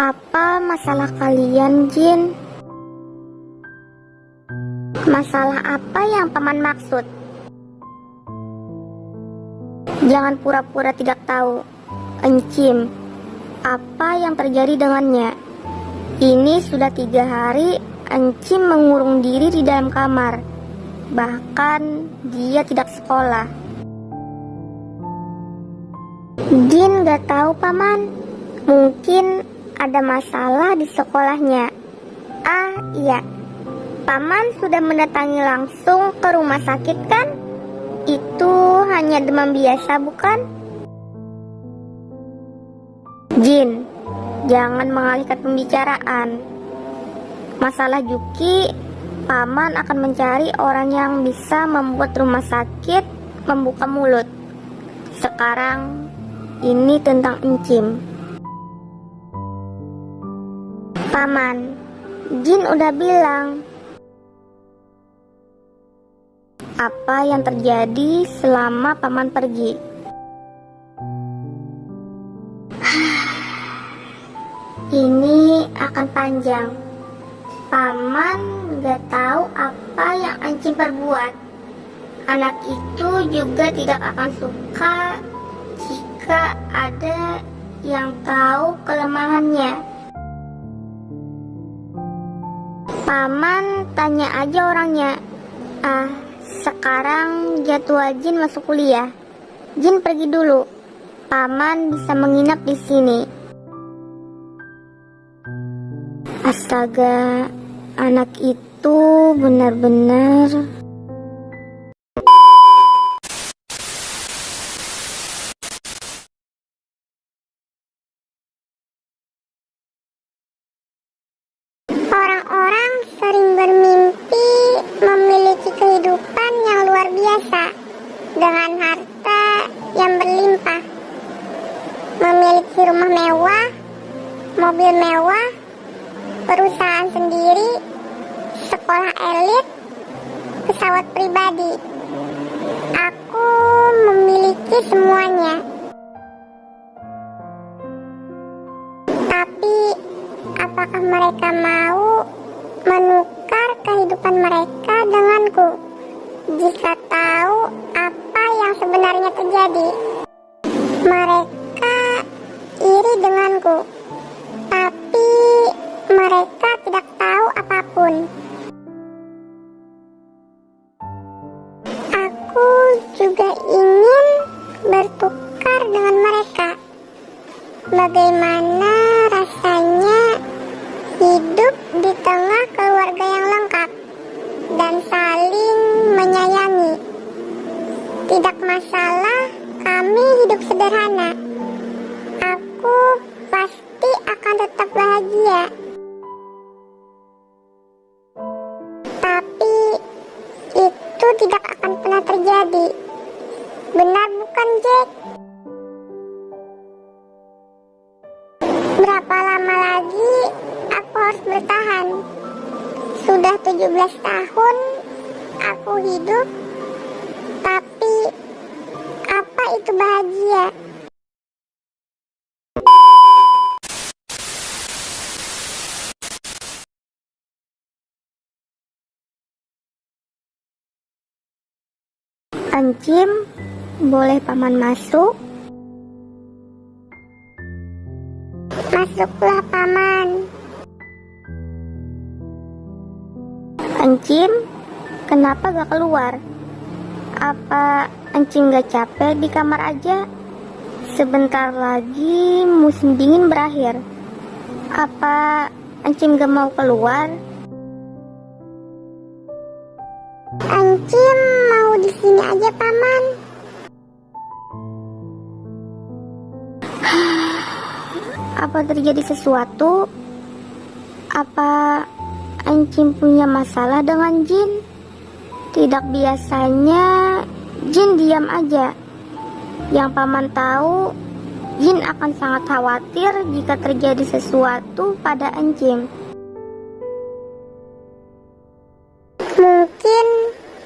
Apa masalah kalian, Jin? Masalah apa yang paman maksud? Jangan pura-pura tidak tahu. Encim, apa yang terjadi dengannya? Ini sudah 3 hari Encim mengurung diri di dalam kamar. Bahkan dia tidak sekolah. Jin gak tahu, paman. Mungkin ada masalah di sekolahnya. Ah, iya. Paman sudah mendatangi langsung ke rumah sakit kan? Itu hanya demam biasa, bukan? Jin, jangan mengalihkan pembicaraan. Masalah Juki, paman akan mencari orang yang bisa membuat rumah sakit membuka mulut. Sekarang ini tentang Encim. Paman, Jin udah bilang. Apa yang terjadi selama paman pergi? Ini akan panjang. Paman gak tahu apa yang Encim perbuat. Anak itu juga tidak akan suka jika ada yang tahu kelemahannya. Paman tanya aja orangnya. Sekarang jadwal Jin masuk kuliah. Jin pergi dulu. Paman bisa menginap di sini. Astaga, anak itu benar-benar. Orang-orang sering bermimpi memiliki kehidupan yang luar biasa dengan harta yang berlimpah, memiliki rumah mewah, mobil mewah, perusahaan sendiri, sekolah elit, pesawat pribadi. Aku memiliki semuanya. Tapi apakah mereka mau menukar kehidupan mereka denganku jika tahu apa yang sebenarnya terjadi? Mereka iri denganku, tapi mereka tidak tahu apapun. Aku juga ingin bertukar dengan mereka. Bagaimana rasanya hidup di tengah keluarga yang lengkap dan saling menyayangi. Tidak masalah kami hidup sederhana. Aku pasti akan tetap bahagia. Tapi itu tidak akan pernah terjadi. Benar bukan, Jack? Berapa lama lagi aku harus bertahan? Sudah 17 tahun aku hidup, tapi apa itu bahagia? Encim, boleh paman masuk? Masuklah, paman. Encim, kenapa gak keluar? Apa Encim gak capek di kamar aja? Sebentar lagi musim dingin berakhir. Apa Encim gak mau keluar? Encim mau di sini aja, paman. Apa terjadi sesuatu? Apa Encim punya masalah dengan Jin? Tidak biasanya Jin diam aja. Yang paman tahu, Jin akan sangat khawatir jika terjadi sesuatu pada Encim. Mungkin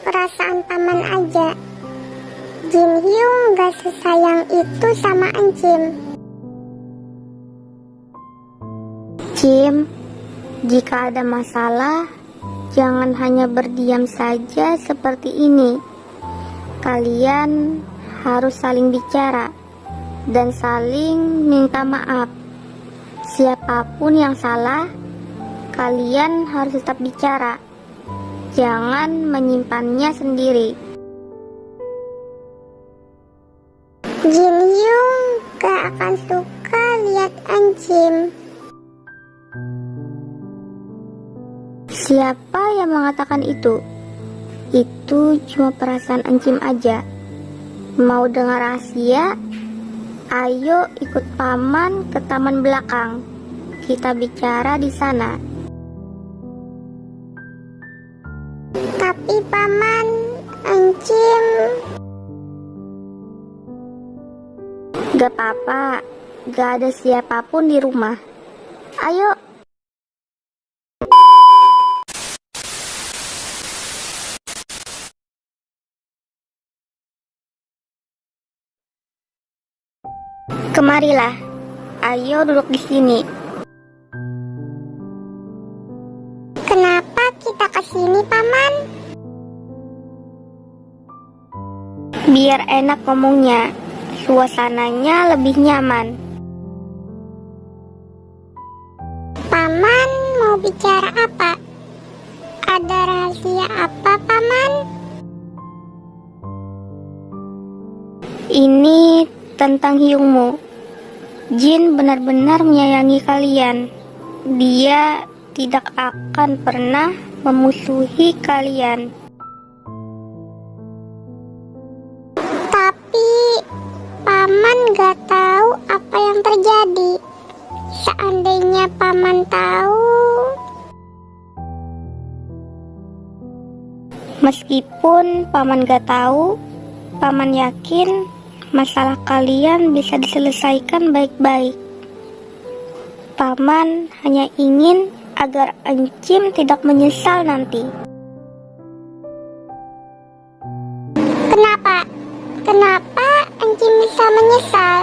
perasaan paman aja. Jin Hyung gak sesayang itu sama Encim. Jim, jika ada masalah, jangan hanya berdiam saja seperti ini. Kalian harus saling bicara dan saling minta maaf. Siapapun yang salah, kalian harus tetap bicara. Jangan menyimpannya sendiri. Jin Hyung gak akan suka lihat Anjim. Siapa yang mengatakan itu? Itu cuma perasaan Anjim aja. Mau dengar rahasia? Ayo ikut paman ke taman belakang. Kita bicara di sana. Tapi paman, Anjim... Gak apa-apa, gak ada siapapun di rumah. Ayo. Kemarilah. Ayo duduk di sini. Kenapa kita kesini, paman? Biar enak ngomongnya. Suasananya lebih nyaman. Paman mau bicara apa? Ada rahasia apa, paman? Ini tentang Hyungmu. Jin benar-benar menyayangi kalian. Dia tidak akan pernah memusuhi kalian. Tapi paman gak tahu apa yang terjadi. Seandainya paman tahu... Meskipun paman gak tahu, paman yakin masalah kalian bisa diselesaikan baik-baik. Paman hanya ingin agar Anjim tidak menyesal nanti. Kenapa? Kenapa Anjim bisa menyesal?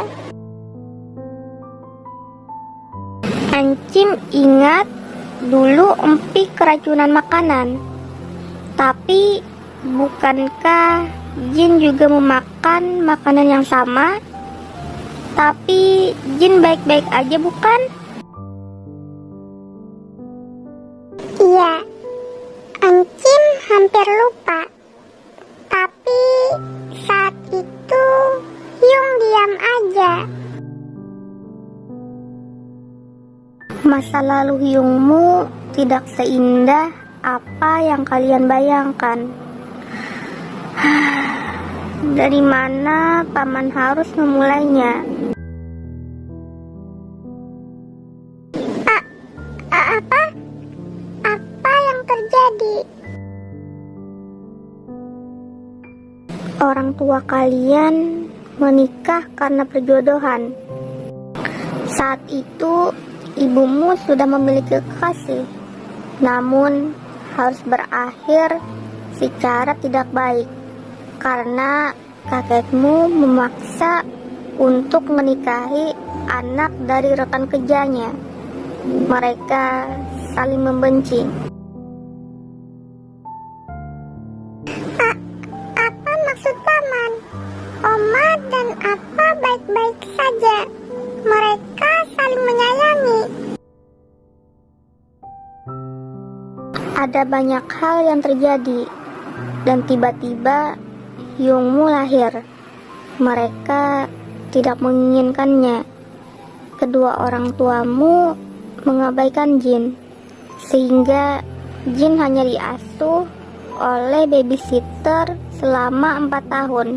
Anjim ingat dulu empik keracunan makanan. Tapi bukankah Jin juga memakan makanan yang sama? Tapi Jin baik-baik aja bukan? Iya, Anjim hampir lupa. Tapi saat itu Hyung diam aja. Masa lalu Hyungmu tidak seindah apa yang kalian bayangkan. Dari mana paman harus memulainya? Apa? Apa yang terjadi? Orang tua kalian menikah karena perjodohan. Saat itu ibumu sudah memiliki kekasih, namun harus berakhir secara tidak baik karena kakekmu memaksa untuk menikahi anak dari rekan kerjanya. Mereka saling membenci. Apa maksud paman? Oma dan Apa baik-baik saja. Mereka saling menyayangi. Ada banyak hal yang terjadi dan tiba-tiba Hyungmu lahir. Mereka tidak menginginkannya. Kedua orang tuamu mengabaikan Jin, sehingga Jin hanya diasuh oleh babysitter selama 4 tahun.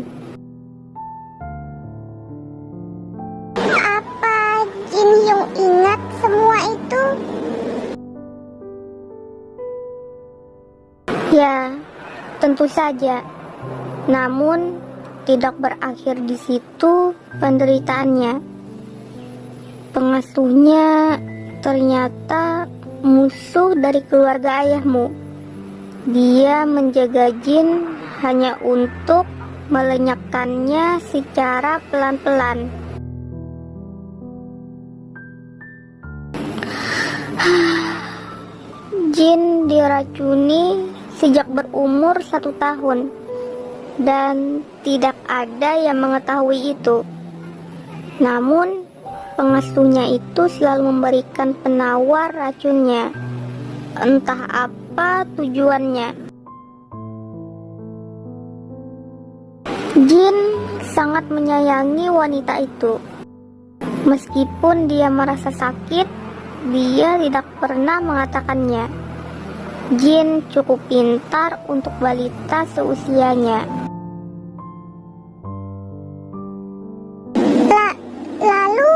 Apa Jin Hyung ingat semua itu? Ya, tentu saja. Namun, tidak berakhir di situ penderitaannya. Pengasuhnya ternyata musuh dari keluarga ayahmu. Dia menjaga Jin hanya untuk melenyapkannya secara pelan-pelan. Jin diracuni sejak berumur 1 tahun dan tidak ada yang mengetahui itu. Namun pengasuhnya itu selalu memberikan penawar racunnya, entah apa tujuannya. Jin sangat menyayangi wanita itu. Meskipun dia merasa sakit, dia tidak pernah mengatakannya. Jin cukup pintar untuk balita seusianya. Lalu,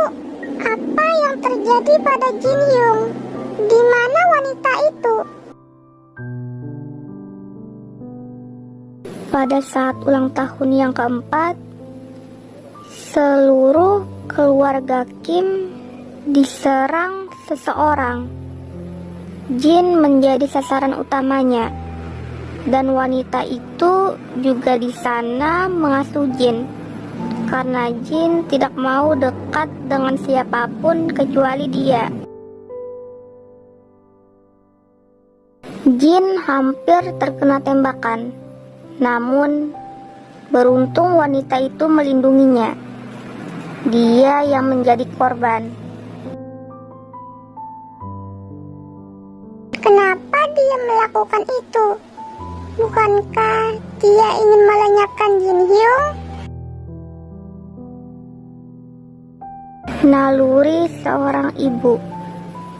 apa yang terjadi pada Jin Hyung? Di mana wanita itu? Pada saat ulang tahun yang keempat, seluruh keluarga Kim diserang seseorang. Jin menjadi sasaran utamanya, dan wanita itu juga di sana mengasuh Jin, karena Jin tidak mau dekat dengan siapapun kecuali dia. Jin hampir terkena tembakan, namun beruntung wanita itu melindunginya. Dia yang menjadi korban. Kenapa dia melakukan itu? Bukankah dia ingin melenyapkan Jin Hyung? Naluri seorang ibu.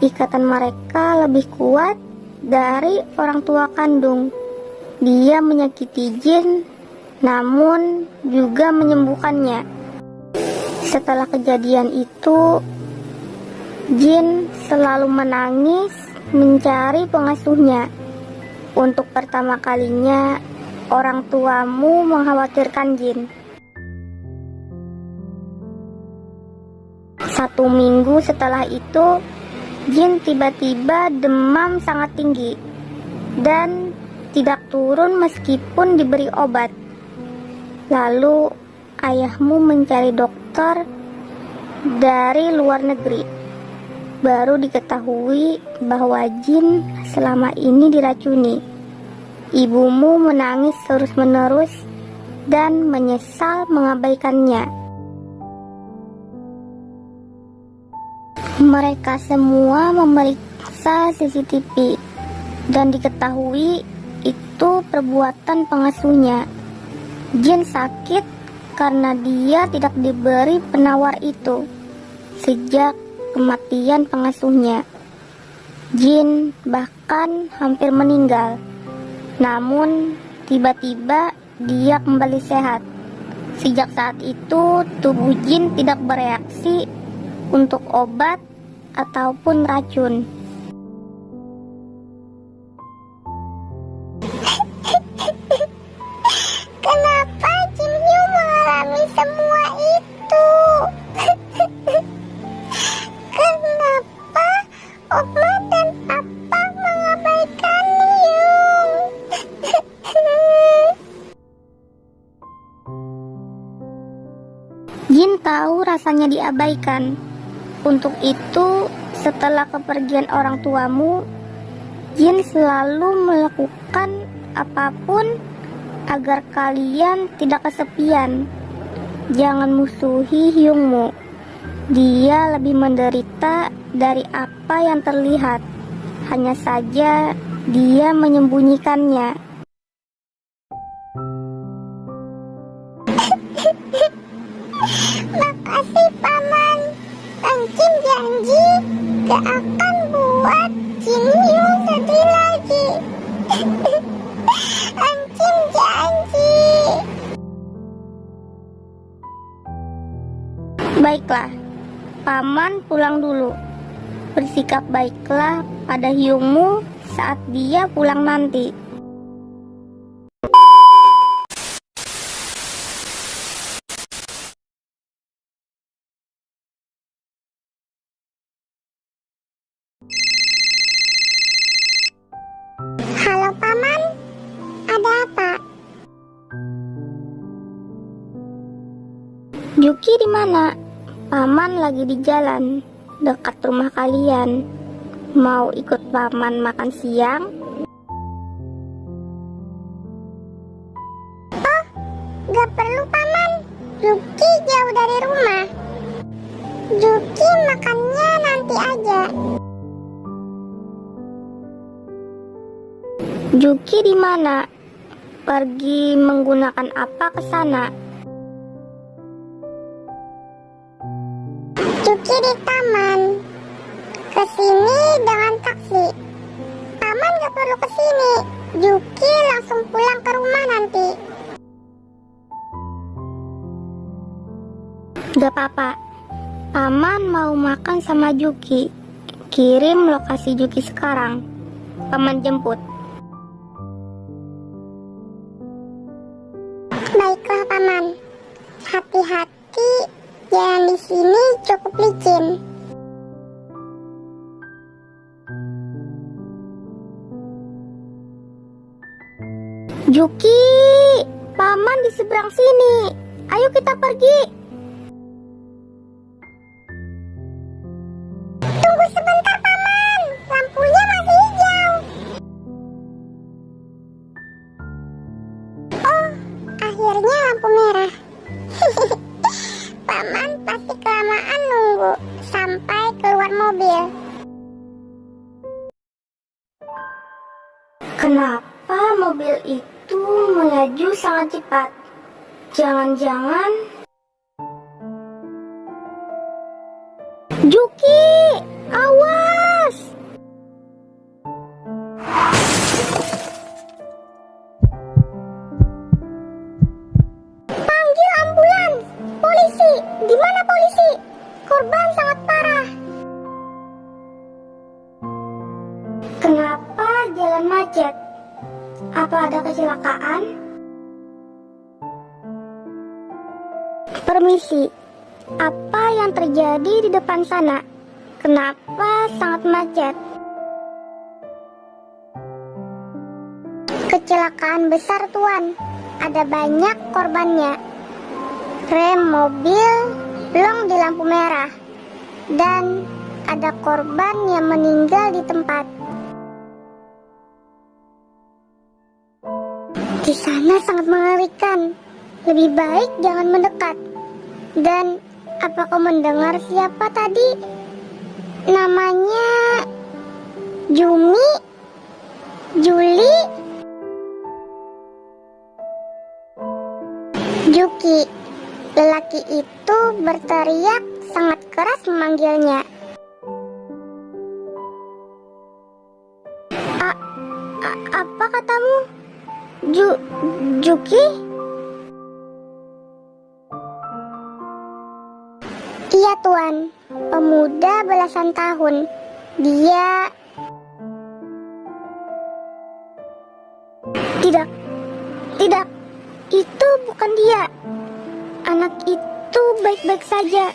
Ikatan mereka lebih kuat dari orang tua kandung. Dia menyakiti Jin, namun juga menyembuhkannya. Setelah kejadian itu, Jin selalu menangis mencari pengasuhnya. Untuk pertama kalinya, orang tuamu mengkhawatirkan Jin. 1 minggu setelah itu, Jin tiba-tiba demam sangat tinggi dan tidak turun meskipun diberi obat. Lalu ayahmu mencari dokter dari luar negeri. Baru diketahui bahwa Jin selama ini diracuni. Ibumu menangis terus-menerus dan menyesal mengabaikannya. Mereka semua memeriksa CCTV dan diketahui itu perbuatan pengasuhnya. Jin sakit karena dia tidak diberi penawar itu sejak kematian pengasuhnya. Jin bahkan hampir meninggal. Namun tiba-tiba dia kembali sehat. Sejak saat itu tubuh Jin tidak bereaksi untuk obat ataupun racun. Kenapa Jin Hyung mengalami semua itu? Kenapa Oma dan Papa mengabaikan Hyung? Jin tahu rasanya diabaikan. Untuk itu, setelah kepergian orang tuamu, Jin selalu melakukan apapun agar kalian tidak kesepian. Jangan musuhi Hyungmu. Dia lebih menderita dari apa yang terlihat. Hanya saja dia menyembunyikannya. Makasih Paman. Angcim janji gak akan buat Jin Hyung sedih lagi. Angcim janji. Baiklah, Paman pulang dulu. Bersikap baiklah pada Hyungmu saat dia pulang nanti. Halo Paman, ada apa? Yuki di mana? Paman lagi di jalan dekat rumah kalian. Mau ikut paman makan siang? Oh, gak perlu paman. Juki jauh dari rumah. Juki makannya nanti aja. Juki di mana? Pergi menggunakan apa ke sana? Juki di taman. Kesini dengan taksi. Paman gak perlu kesini. Juki langsung pulang ke rumah nanti. Gak apa-apa. Paman mau makan sama Juki. Kirim lokasi Juki sekarang. Paman jemput. Baiklah paman. Hati-hati, jalan di sini cukup licin. Juki, paman di seberang sini. Ayo kita pergi. Tunggu sebentar paman, lampunya masih hijau. Oh, akhirnya lampu merah. Paman pasti kelamaan nunggu sampai keluar mobil. Kenapa mobil itu melaju sangat cepat? Jangan-jangan Juki, awas! Panggil ambulans, polisi. Di mana polisi? Korban sangat parah. Kenapa jalan macet? Apa ada kecelakaan? Permisi, apa yang terjadi di depan sana? Kenapa sangat macet? Kecelakaan besar tuan. Ada banyak korbannya. Rem mobil blong di lampu merah. Dan ada korban yang meninggal di tempat. Di sana sangat mengerikan. Lebih baik jangan mendekat. Dan apa kau mendengar siapa tadi? Namanya Jumi? Juli? Juki. Lelaki itu berteriak sangat keras memanggilnya. Apa katamu? Juki? Iya tuan, pemuda belasan tahun. Dia... Tidak, itu bukan dia. Anak itu baik-baik saja.